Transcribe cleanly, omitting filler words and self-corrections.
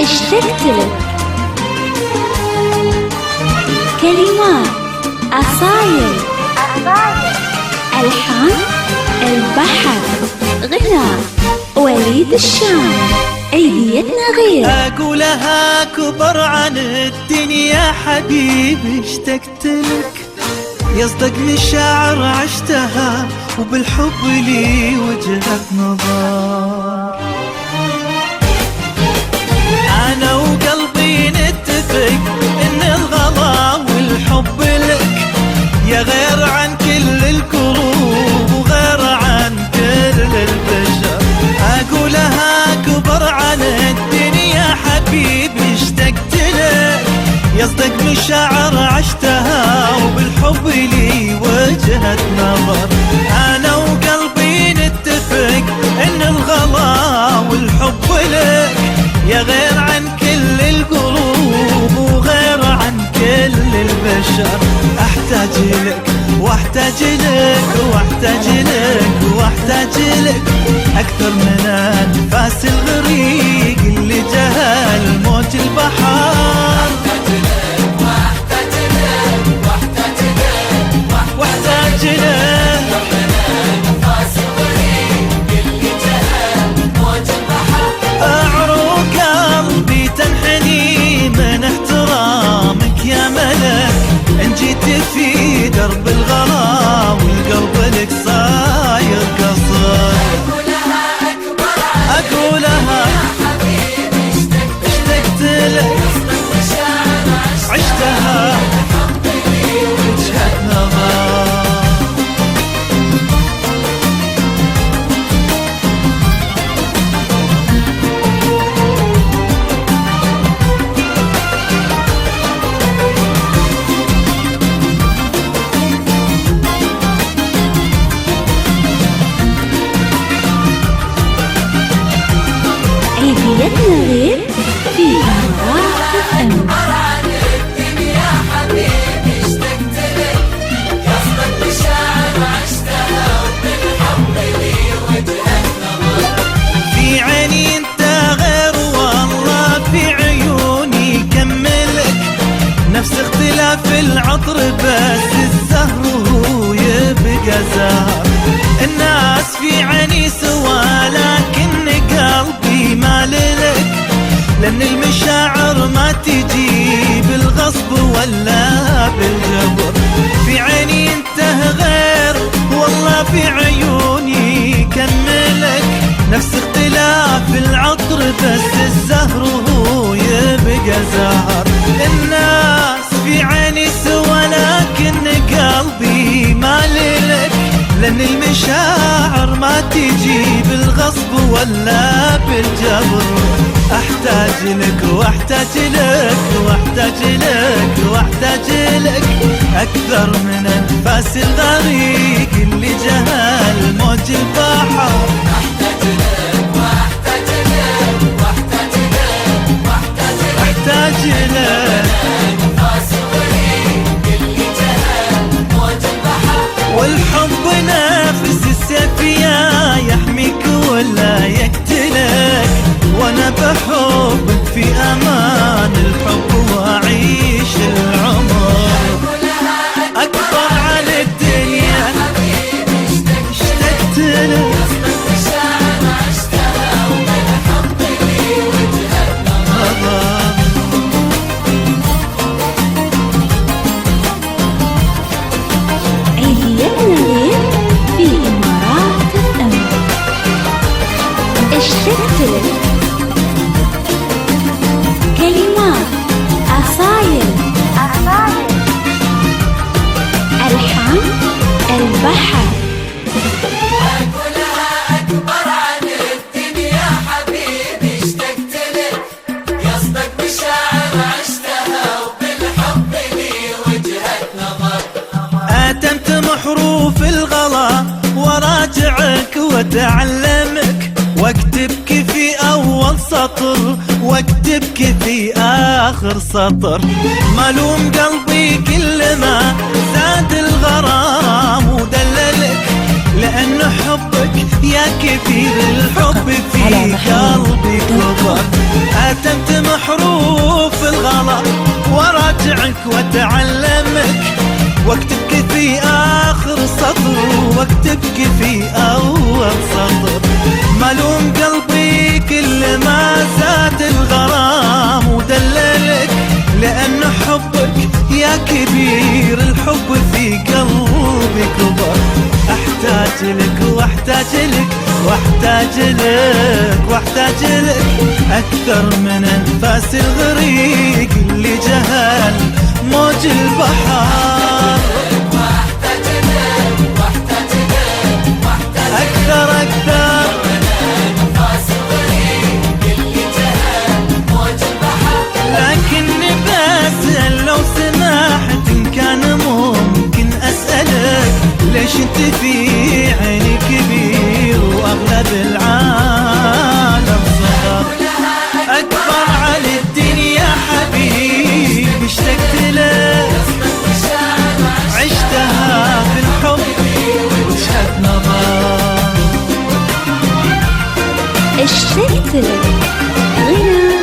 اشتقت لك. كلمات أصايل، ألحان البحر، غناء وليد الشام. عيديتنا غير. أقولها كبر عن الدنيا حبيبي اشتقت لك، يصدق مشاعر عشتها وبالحب لي وجهة نظر. أنا وقلبي نتفق إن الغلا والحب لك يا غير عن كل الكروب وغير عن كل البشر. أقولها كبر عن الدنيا حبيبي اشتقت لك، يصدق مشاعر عشتها وبالحب لي وجهة نظر. أنا وقلبي نتفق إن الغلا والحب لك يا غير عن كل القلوب وغير عن كل البشر. أحتاج لك واحتاج لك واحتاج لك واحتاج لك أكثر من أنفاس الغريق اللي جهل موج البحر. واحتاج لك واحتاج لك أنفاس الغريق اللي جهل موج البحر. أعروق قلبي تنحني من احترامك يا ملك، إن جيت في درب الغلا والقلب لك صاير قصر. أقولها يا حبيبي اشتقت لك، عشتها وجهة نظر. عيديتنا غير في إمارات FM. في عيني انت غير والله في عيوني كملك، نفس اختلاف العطر بس الزهر هو يبقى زهر. الناس في عيني سوا لكن قلبي مالك، لأن المشاعر ما تجي بالغصب ولا بالجبر. في عيني انت غير والله في عيوني كملك، نفس اختلاف العطر بس الزهر هو يبقى زهر. الناس في عيني سوا لكن قلبي مالك، لأن المشاعر ما تجي بالغصب ولا بالجبر. أحتاج لك واحتاج لك واحتاج لك واحتاج لك أكثر من أنفاس الغريق اللي جهل موج البحر. أحتاج لك واحتاج لك واحتاج لك واحتاج لك أحتاج لك أنفاس الغريق اللي جهل موج البحر. والحب نافس السيفية يحميك ولا يقتلك، وانا بحبك في امان الحب واعيش العمر. اكبر على الدنيا اشتقت لك، عيديتنا غير في إمارات FM. اشتقت لك. كلمات أصايل، ألحان البحر. أقولها أكبر عن الدنيا حبيبي اشتقت لك، يصدق مشاعر عشتها وبالحب لي وجهة نظر. أتمت محروف الغلا وراجعك وتعلمك، واكتبك في أول سطر واكتبك في آخر سطر. ملوم قلبي كل ما زاد الغرام ودللك، لأن حبك يا كبير الحب في قلبي كبر. أتمت واتعلمك، واكتبك في اخر سطر، واكتبك في اول سطر. ملوم قلبي كل ما زاد الغرام ودللك، لأن حبك يا كبير الحب في قلبي كبر. احتاج لك واحتاج لك واحتاج لك واحتاج لك اكثر من انفاس الغريق اللي جهل موج البحر. واحتاج لك واحتاج لك واحتاج اكثر اكثر نفاس الغريب اللي جهل موج البحر. لكني بسأل لو سمحت إن كان ممكن أسألك، ليش انت في عيني كبير واغلب العالم صغر؟ اكبر على الدنيا حبيبي اشتقت لك، عشتها في الحب وجهة نظر. اشتقت لك غنى